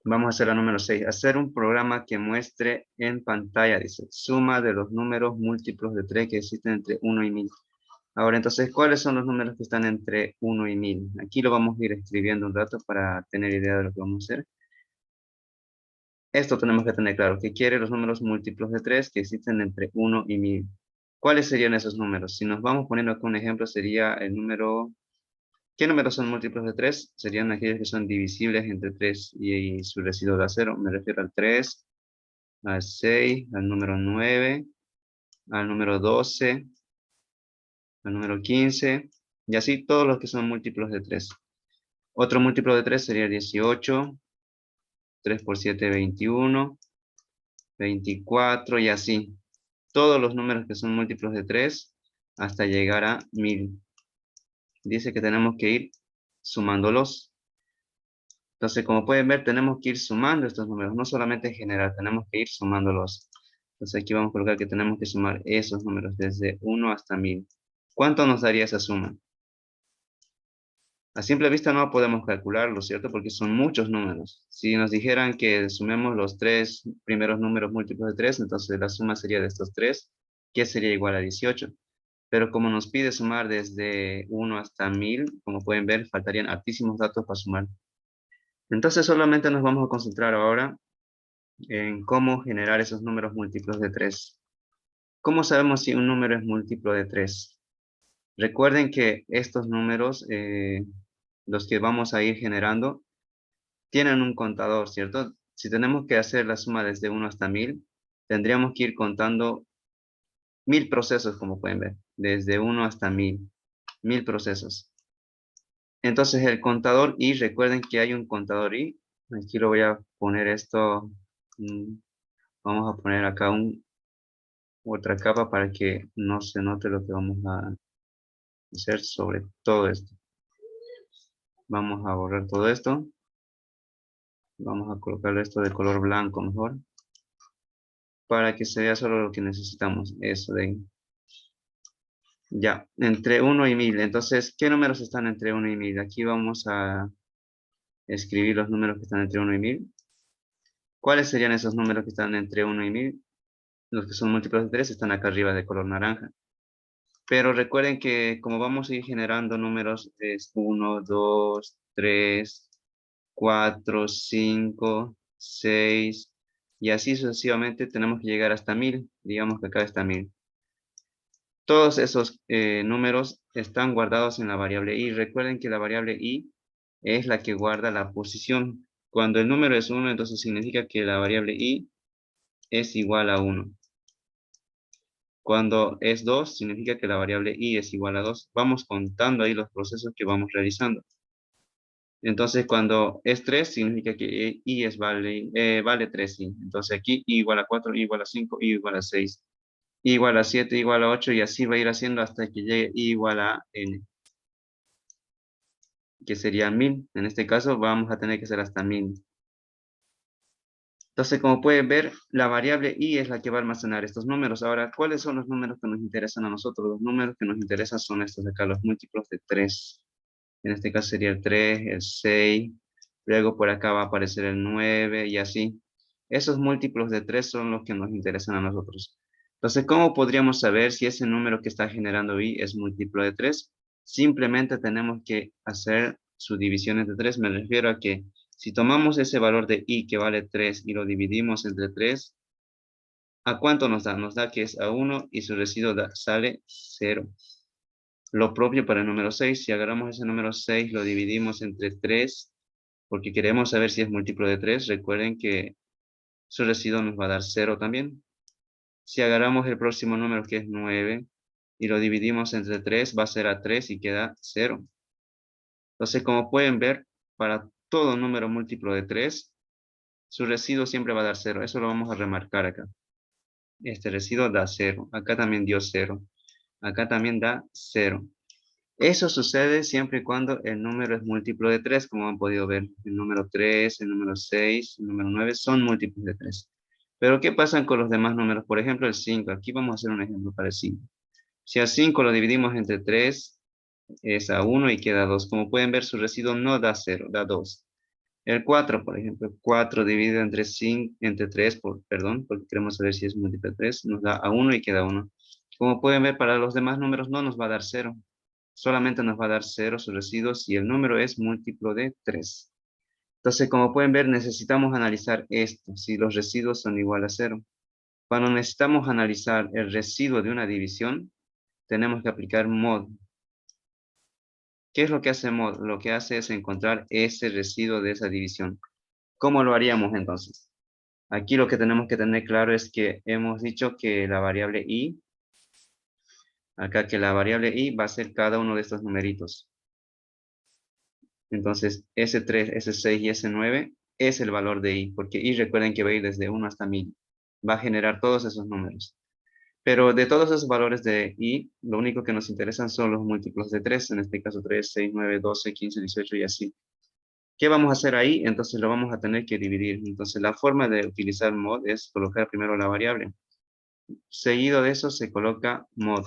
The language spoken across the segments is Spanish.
Vamos a hacer la número 6. Hacer un programa que muestre en pantalla, dice, suma de los números múltiplos de 3 que existen entre 1 y 1000. Ahora, entonces, ¿cuáles son los números que están entre 1 y 1000? Aquí lo vamos a ir escribiendo un rato para tener idea de lo que vamos a hacer. Esto tenemos que tener claro, que quiere los números múltiplos de 3 que existen entre 1 y 1000. ¿Cuáles serían esos números? Si nos vamos poniendo acá un ejemplo, sería el número... ¿Qué números son múltiplos de 3? Serían aquellos que son divisibles entre 3 y su residuo da 0. Me refiero al 3, al 6, al número 9, al número 12, al número 15, y así todos los que son múltiplos de 3. Otro múltiplo de 3 sería 18, 3 por 7, 21, 24 y así. Todos los números que son múltiplos de 3 hasta llegar a 1000. Dice que tenemos que ir sumándolos. Entonces, como pueden ver, tenemos que ir sumando estos números, no solamente en general, tenemos que ir sumándolos. Entonces aquí vamos a colocar que tenemos que sumar esos números desde 1 hasta 1000. ¿Cuánto nos daría esa suma? A simple vista no podemos calcularlo, ¿cierto? Porque son muchos números. Si nos dijeran que sumemos los 3 primeros números múltiplos de 3, entonces la suma sería de estos 3, que sería igual a 18. Pero como nos pide sumar desde 1 hasta 1000, como pueden ver, faltarían altísimos datos para sumar. Entonces solamente nos vamos a concentrar ahora en cómo generar esos números múltiplos de 3. ¿Cómo sabemos si un número es múltiplo de 3? Recuerden que estos números, los que vamos a ir generando, tienen un contador, ¿cierto? Si tenemos que hacer la suma desde 1 hasta 1000, tendríamos que ir contando 1000 procesos, como pueden ver, desde 1 hasta 1000, 1000 procesos. Entonces el contador I, recuerden que hay un contador I, aquí lo voy a poner esto, vamos a poner acá otra capa para que no se note lo que vamos a hacer sobre todo esto. Vamos a borrar todo esto. Vamos a colocar esto de color blanco mejor. Para que se vea solo lo que necesitamos. Eso de ahí. Ya, entre 1 y 1000. Entonces, ¿qué números están entre 1 y 1000? Aquí vamos a escribir los números que están entre 1 y 1000. ¿Cuáles serían esos números que están entre 1 y 1000? Los que son múltiplos de 3 están acá arriba de color naranja. Pero recuerden que como vamos a ir generando números, es 1, 2, 3, 4, 5, 6, y así sucesivamente tenemos que llegar hasta 1000. Digamos que acá está 1000. Todos esos números están guardados en la variable i. Recuerden que la variable i es la que guarda la posición. Cuando el número es 1, entonces significa que la variable i es igual a 1. Cuando es 2, significa que la variable i es igual a 2. Vamos contando ahí los procesos que vamos realizando. Entonces, cuando es 3, significa que i vale 3i. Entonces aquí i igual a 4, i igual a 5, i igual a 6, i igual a 7, i igual a 8, y así va a ir haciendo hasta que llegue i igual a n, que sería 1000. En este caso vamos a tener que hacer hasta 1000. Entonces, como pueden ver, la variable i es la que va a almacenar estos números. Ahora, ¿cuáles son los números que nos interesan a nosotros? Los números que nos interesan son estos de acá, los múltiplos de 3. En este caso sería el 3, el 6. Luego por acá va a aparecer el 9 y así. Esos múltiplos de 3 son los que nos interesan a nosotros. Entonces, ¿cómo podríamos saber si ese número que está generando i es múltiplo de 3? Simplemente tenemos que hacer sus divisiones de 3. Me refiero a que si tomamos ese valor de i que vale 3 y lo dividimos entre 3, ¿a cuánto nos da? Nos da que es a 1 y su residuo sale 0. Lo propio para el número 6. Si agarramos ese número 6, lo dividimos entre 3, porque queremos saber si es múltiplo de 3. Recuerden que su residuo nos va a dar 0 también. Si agarramos el próximo número, que es 9, y lo dividimos entre 3, va a ser a 3 y queda 0. Entonces, como pueden ver, para todo número múltiplo de 3, su residuo siempre va a dar 0. Eso lo vamos a remarcar acá. Este residuo da 0. Acá también dio 0. Acá también da 0. Eso sucede siempre y cuando el número es múltiplo de 3, como han podido ver. El número 3, el número 6, el número 9 son múltiplos de 3. Pero ¿qué pasa con los demás números? Por ejemplo, el 5. Aquí vamos a hacer un ejemplo para el 5. Si al 5 lo dividimos entre 3, es a 1 y queda 2. Como pueden ver, su residuo no da 0, da 2. El 4, por ejemplo, 4 dividido entre 5, entre 3, perdón, porque queremos saber si es múltiplo de 3, nos da a 1 y queda 1. Como pueden ver, para los demás números no nos va a dar 0. Solamente nos va a dar 0 su residuo si el número es múltiplo de 3. Entonces, como pueden ver, necesitamos analizar esto, si los residuos son igual a 0. Cuando necesitamos analizar el residuo de una división, tenemos que aplicar mod. ¿Qué es lo que hace mod? Lo que hace es encontrar ese residuo de esa división. ¿Cómo lo haríamos entonces? Aquí lo que tenemos que tener claro es que hemos dicho que la variable i, acá que la variable i va a ser cada uno de estos numeritos. Entonces, S3, S6 y S9 es el valor de i, porque i recuerden que va a ir desde 1 hasta 1000. Va a generar todos esos números. Pero de todos esos valores de i, lo único que nos interesan son los múltiplos de 3, en este caso 3, 6, 9, 12, 15, 18 y así. ¿Qué vamos a hacer ahí? Entonces lo vamos a tener que dividir. Entonces la forma de utilizar mod es colocar primero la variable. Seguido de eso se coloca mod.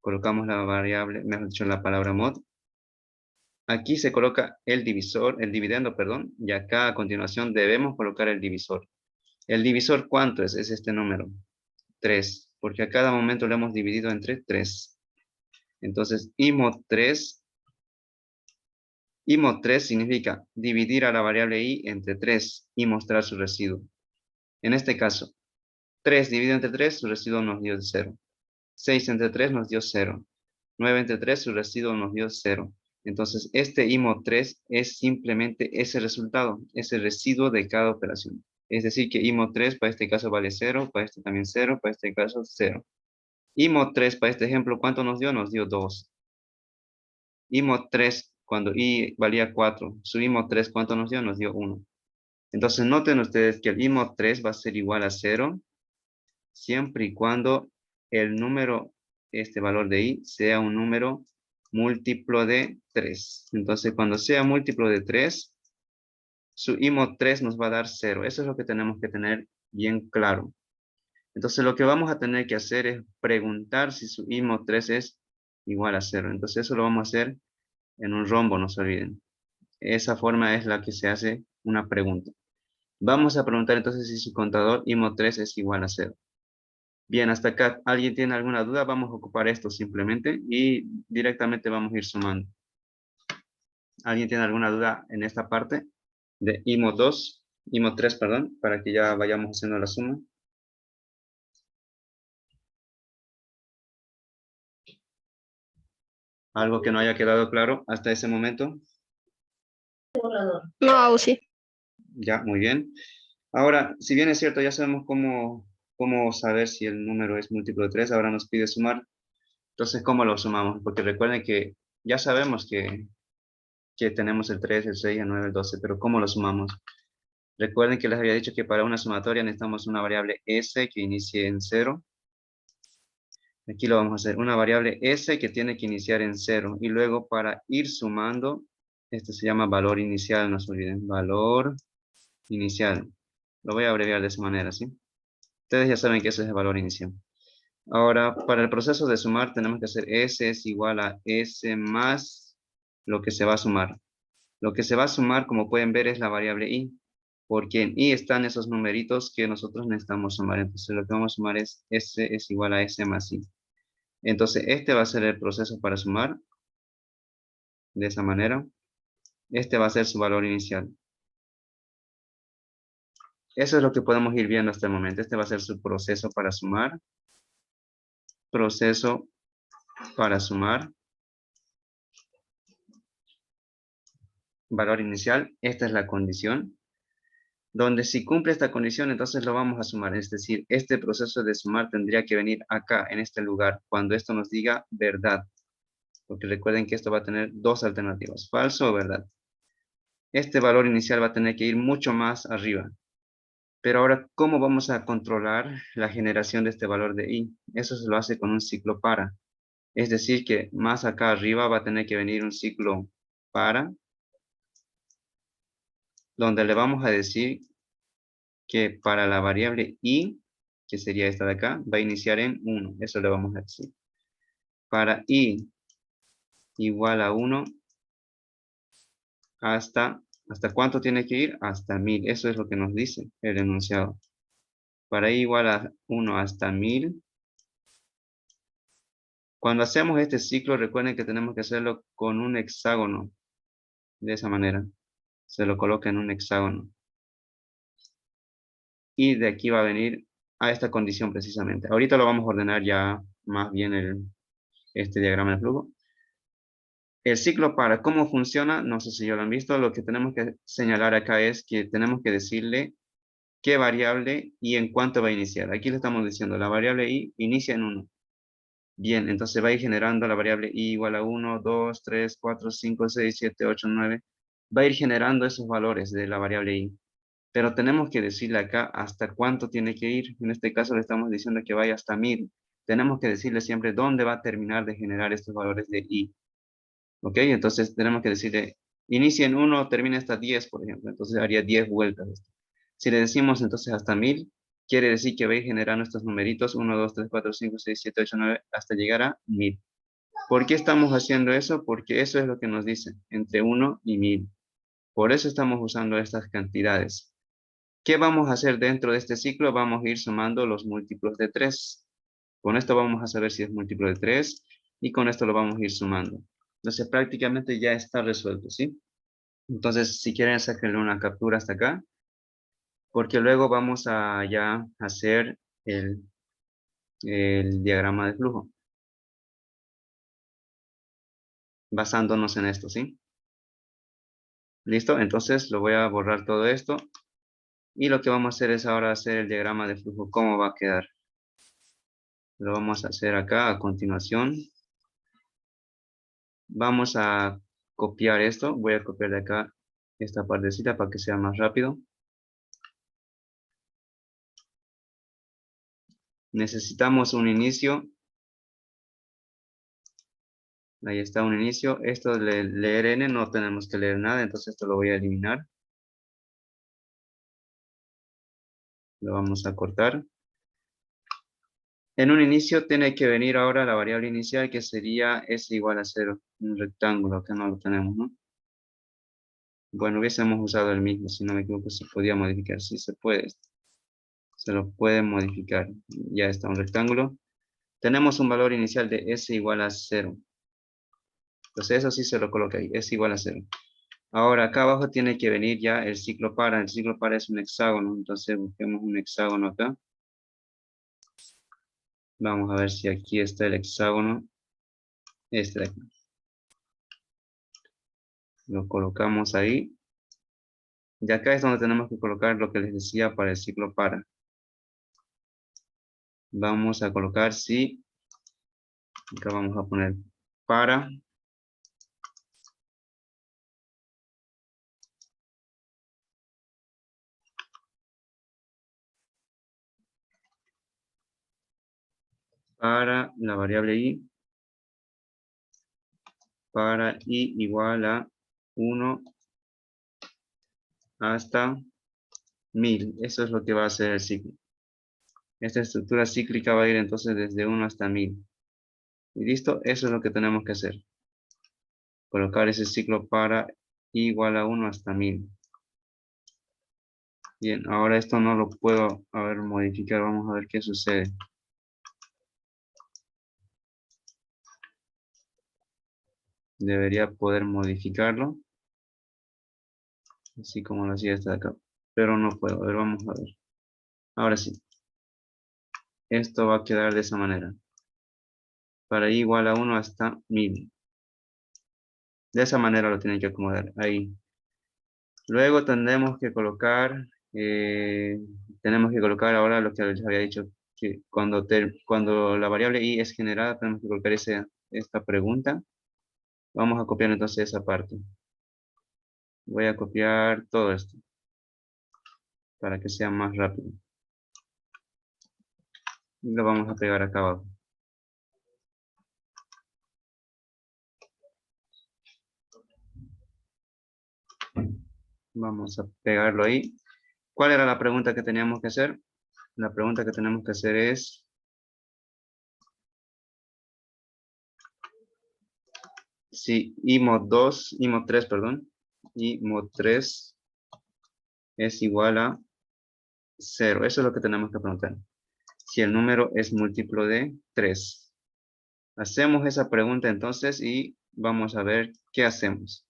Colocamos la variable, mejor dicho, la palabra mod. Aquí se coloca el divisor, el dividendo, perdón, y acá a continuación debemos colocar el divisor. ¿El divisor cuánto es? Es este número, 3, porque a cada momento lo hemos dividido entre 3. Entonces, imod3 significa dividir a la variable i entre 3 y mostrar su residuo. En este caso, 3 dividido entre 3, su residuo nos dio 0. 6 entre 3 nos dio 0. 9 entre 3, su residuo nos dio 0. Entonces, este IMO3 es simplemente ese resultado, ese residuo de cada operación. Es decir, que IMO3 para este caso vale 0, para este también 0, para este caso 0. IMO3 para este ejemplo, ¿cuánto nos dio? Nos dio 2. IMO3, cuando I valía 4, su IMO3, ¿cuánto nos dio? Nos dio 1. Entonces, noten ustedes que el IMO3 va a ser igual a 0, siempre y cuando el número, este valor de i, sea un número múltiplo de 3. Entonces, cuando sea múltiplo de 3, su IMO3 nos va a dar 0. Eso es lo que tenemos que tener bien claro. Entonces, lo que vamos a tener que hacer es preguntar si su IMO3 es igual a 0. Entonces, eso lo vamos a hacer en un rombo, no se olviden. Esa forma es la que se hace una pregunta. Vamos a preguntar entonces si su contador IMO3 es igual a 0. Bien, hasta acá, ¿alguien tiene alguna duda? Vamos a ocupar esto simplemente y directamente vamos a ir sumando. ¿Alguien tiene alguna duda en esta parte de IMO2, IMO3, perdón, para que ya vayamos haciendo la suma? ¿Algo que no haya quedado claro hasta ese momento? No, aún sí. Ya, muy bien. Ahora, si bien es cierto, ya sabemos cómo saber si el número es múltiplo de 3, ahora nos pide sumar. Entonces, ¿cómo lo sumamos? Porque recuerden que ya sabemos que tenemos el 3, el 6, el 9, el 12, pero ¿cómo lo sumamos? Recuerden que les había dicho que para una sumatoria necesitamos una variable s que inicie en 0. Aquí lo vamos a hacer, una variable s que tiene que iniciar en 0. Y luego para ir sumando, este se llama valor inicial, no se olviden, valor inicial. Lo voy a abreviar de esa manera, ¿sí? Ustedes ya saben que ese es el valor inicial. Ahora, para el proceso de sumar tenemos que hacer s es igual a s más lo que se va a sumar. Lo que se va a sumar, como pueden ver, es la variable i, porque en i están esos numeritos que nosotros necesitamos sumar. Entonces lo que vamos a sumar es s es igual a s más i. Entonces este va a ser el proceso para sumar, de esa manera. Este va a ser su valor inicial. Eso es lo que podemos ir viendo hasta el momento. Este va a ser su proceso para sumar. Proceso para sumar. Valor inicial. Esta es la condición. Donde si cumple esta condición, entonces lo vamos a sumar. Es decir, este proceso de sumar tendría que venir acá, en este lugar, cuando esto nos diga verdad. Porque recuerden que esto va a tener dos alternativas, falso o verdad. Este valor inicial va a tener que ir mucho más arriba. Pero ahora, ¿cómo vamos a controlar la generación de este valor de i? Eso se lo hace con un ciclo para. Es decir, que más acá arriba va a tener que venir un ciclo para, donde le vamos a decir que para la variable i, que sería esta de acá, va a iniciar en 1. Eso le vamos a decir. Para i igual a 1, ¿Hasta cuánto tiene que ir? Hasta 1000. Eso es lo que nos dice el enunciado. Para i igual a 1 hasta 1000. Cuando hacemos este ciclo, recuerden que tenemos que hacerlo con un hexágono. De esa manera. Se lo coloca en un hexágono. Y de aquí va a venir a esta condición precisamente. Ahorita lo vamos a ordenar ya más bien este diagrama de flujo. El ciclo para cómo funciona, no sé si ya lo han visto, lo que tenemos que señalar acá es que tenemos que decirle qué variable y en cuánto va a iniciar. Aquí le estamos diciendo, la variable i inicia en 1. Bien, entonces va a ir generando la variable i igual a 1, 2, 3, 4, 5, 6, 7, 8, 9. Va a ir generando esos valores de la variable i. Pero tenemos que decirle acá hasta cuánto tiene que ir. En este caso le estamos diciendo que vaya hasta 1000. Tenemos que decirle siempre dónde va a terminar de generar estos valores de i. ¿Ok? Entonces tenemos que decirle, inicia en 1, termina hasta 10, por ejemplo. Entonces haría 10 vueltas. Si le decimos entonces hasta 1000, quiere decir que va a ir generando estos numeritos 1, 2, 3, 4, 5, 6, 7, 8, 9, hasta llegar a 1000. ¿Por qué estamos haciendo eso? Porque eso es lo que nos dice, entre 1 y 1000. Por eso estamos usando estas cantidades. ¿Qué vamos a hacer dentro de este ciclo? Vamos a ir sumando los múltiplos de 3. Con esto vamos a saber si es múltiplo de 3 y con esto lo vamos a ir sumando. Entonces prácticamente ya está resuelto, ¿sí? Entonces si quieren sacarle una captura hasta acá, porque luego vamos a ya hacer el diagrama de flujo, basándonos en esto, ¿sí? ¿Listo? Entonces lo voy a borrar todo esto y lo que vamos a hacer es ahora hacer el diagrama de flujo, cómo va a quedar. Lo vamos a hacer acá a continuación. Vamos a copiar esto. Voy a copiar de acá esta partecita para que sea más rápido. Necesitamos un inicio. Ahí está un inicio. Esto de leer n no tenemos que leer nada, entonces esto lo voy a eliminar. Lo vamos a cortar. En un inicio tiene que venir ahora la variable inicial que sería s igual a 0. Un rectángulo, que no lo tenemos, ¿no? Bueno, hubiésemos usado el mismo, si no me equivoco, se podía modificar. Sí, se puede. Se lo puede modificar. Ya está un rectángulo. Tenemos un valor inicial de s igual a 0. Entonces eso sí se lo coloca ahí, s igual a 0. Ahora acá abajo tiene que venir ya el ciclo para. El ciclo para es un hexágono, entonces busquemos un hexágono acá. Vamos a ver si aquí está el hexágono. Este de aquí. Lo colocamos ahí. Y acá es donde tenemos que colocar lo que les decía para el ciclo para. Vamos a colocar sí. Acá vamos a poner para. Para la variable i. Para i igual a 1 hasta 1000. Eso es lo que va a hacer el ciclo. Esta estructura cíclica va a ir entonces desde 1 hasta 1000. Y listo, eso es lo que tenemos que hacer. Colocar ese ciclo para igual a 1 hasta 1000. Bien, ahora esto no lo puedo modificar. Vamos a ver qué sucede. Debería poder modificarlo. Así como lo hacía esta de acá. Pero no puedo. A ver, vamos a ver. Ahora sí. Esto va a quedar de esa manera. Para i igual a 1 hasta 1000. De esa manera lo tienen que acomodar. Ahí. Luego tenemos que colocar ahora lo que les había dicho, que cuando la variable i es generada, tenemos que colocar esta pregunta. Vamos a copiar entonces esa parte. Voy a copiar todo esto para que sea más rápido. Y lo vamos a pegar acá abajo. Vamos a pegarlo ahí. ¿Cuál era la pregunta que teníamos que hacer? La pregunta que tenemos que hacer es si IMO 2, IMO 3, perdón, y mod 3 es igual a 0. Eso es lo que tenemos que preguntar. Si el número es múltiplo de 3. Hacemos esa pregunta entonces y vamos a ver qué hacemos.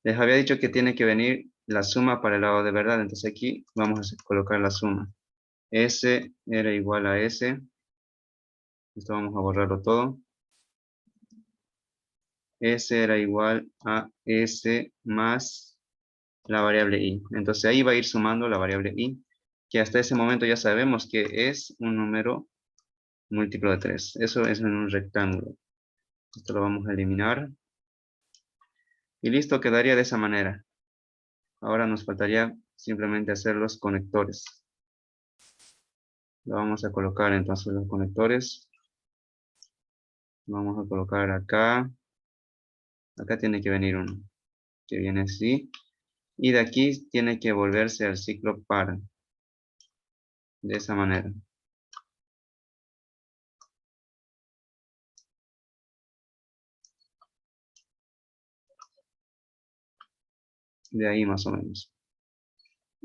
Les había dicho que tiene que venir la suma para el lado de verdad. Entonces aquí vamos a colocar la suma. S era igual a S. Esto vamos a borrarlo todo. S era igual a S más la variable I. Entonces ahí va a ir sumando la variable I, que hasta ese momento ya sabemos que es un número múltiplo de 3. Eso es en un rectángulo. Esto lo vamos a eliminar. Y listo, quedaría de esa manera. Ahora nos faltaría simplemente hacer los conectores. Lo vamos a colocar entonces los conectores. Vamos a colocar acá. Acá tiene que venir uno, que viene así. Y de aquí tiene que volverse al ciclo para. De esa manera. De ahí más o menos.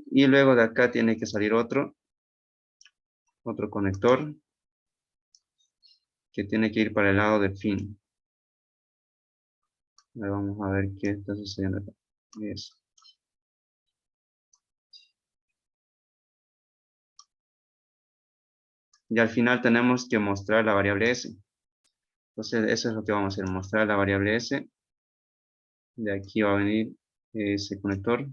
Y luego de acá tiene que salir otro conector que tiene que ir para el lado de fin. Ahora vamos a ver qué está sucediendo acá. Eso. Y al final tenemos que mostrar la variable S. Entonces eso es lo que vamos a hacer, mostrar la variable S. De aquí va a venir ese conector.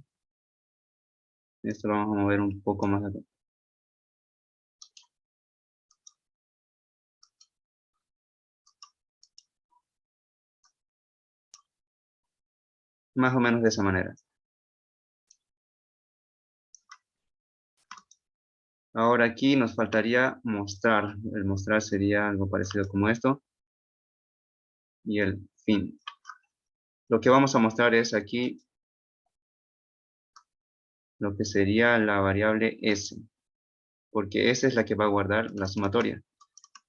Esto lo vamos a mover un poco más acá. Más o menos de esa manera. Ahora aquí nos faltaría mostrar. El mostrar sería algo parecido como esto. Y el fin. Lo que vamos a mostrar es aquí lo que sería la variable S. Porque S es la que va a guardar la sumatoria.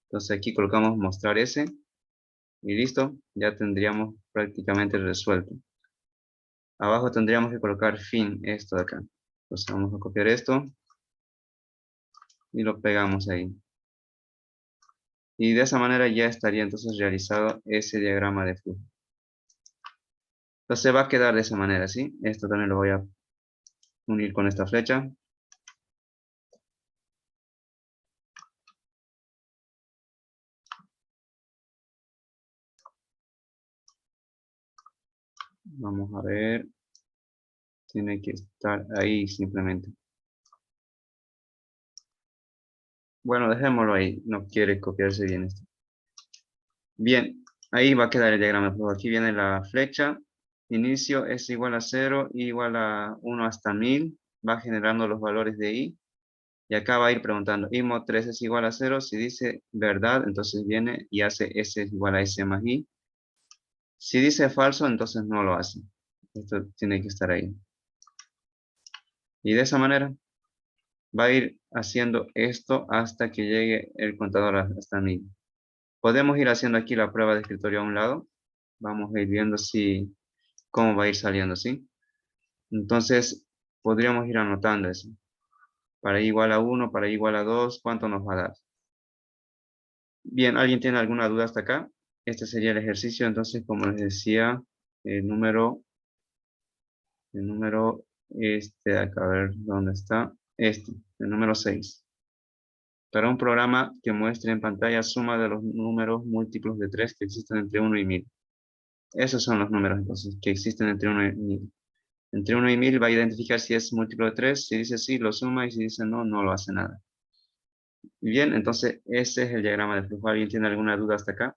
Entonces aquí colocamos mostrar S. Y listo. Ya tendríamos prácticamente resuelto. Abajo tendríamos que colocar fin, esto de acá. Entonces vamos a copiar esto. Y lo pegamos ahí. Y de esa manera ya estaría entonces realizado ese diagrama de flujo. Entonces va a quedar de esa manera, ¿sí? Esto también lo voy a unir con esta flecha. Vamos a ver. Tiene que estar ahí simplemente. Bueno, dejémoslo ahí. No quiere copiarse bien esto. Bien, ahí va a quedar el diagrama de flujo. Aquí viene la flecha. Inicio es igual a 0 y igual a 1 hasta 1000. Va generando los valores de i. Y acá va a ir preguntando, i mod 3 es igual a 0. Si dice verdad, entonces viene y hace s es igual a s más i. Si dice falso, entonces no lo hace. Esto tiene que estar ahí. Y de esa manera va a ir haciendo esto hasta que llegue el contador hasta 1000. Podemos ir haciendo aquí la prueba de escritorio a un lado. Vamos a ir viendo cómo va a ir saliendo, ¿sí? Entonces, podríamos ir anotando eso. Para i igual a 1, para i igual a 2, ¿cuánto nos va a dar? Bien, ¿alguien tiene alguna duda hasta acá? Este sería el ejercicio. Entonces, como les decía, el número este de acá, a ver dónde está. El número 6. Para un programa que muestre en pantalla suma de los números múltiplos de 3 que existen entre 1 y 1000. Esos son los números entonces que existen entre 1 y 1000. Entre 1 y 1000 va a identificar si es múltiplo de 3. Si dice sí, lo suma, y si dice no, no lo hace nada. Bien, entonces ese es el diagrama de flujo. ¿Alguien tiene alguna duda hasta acá?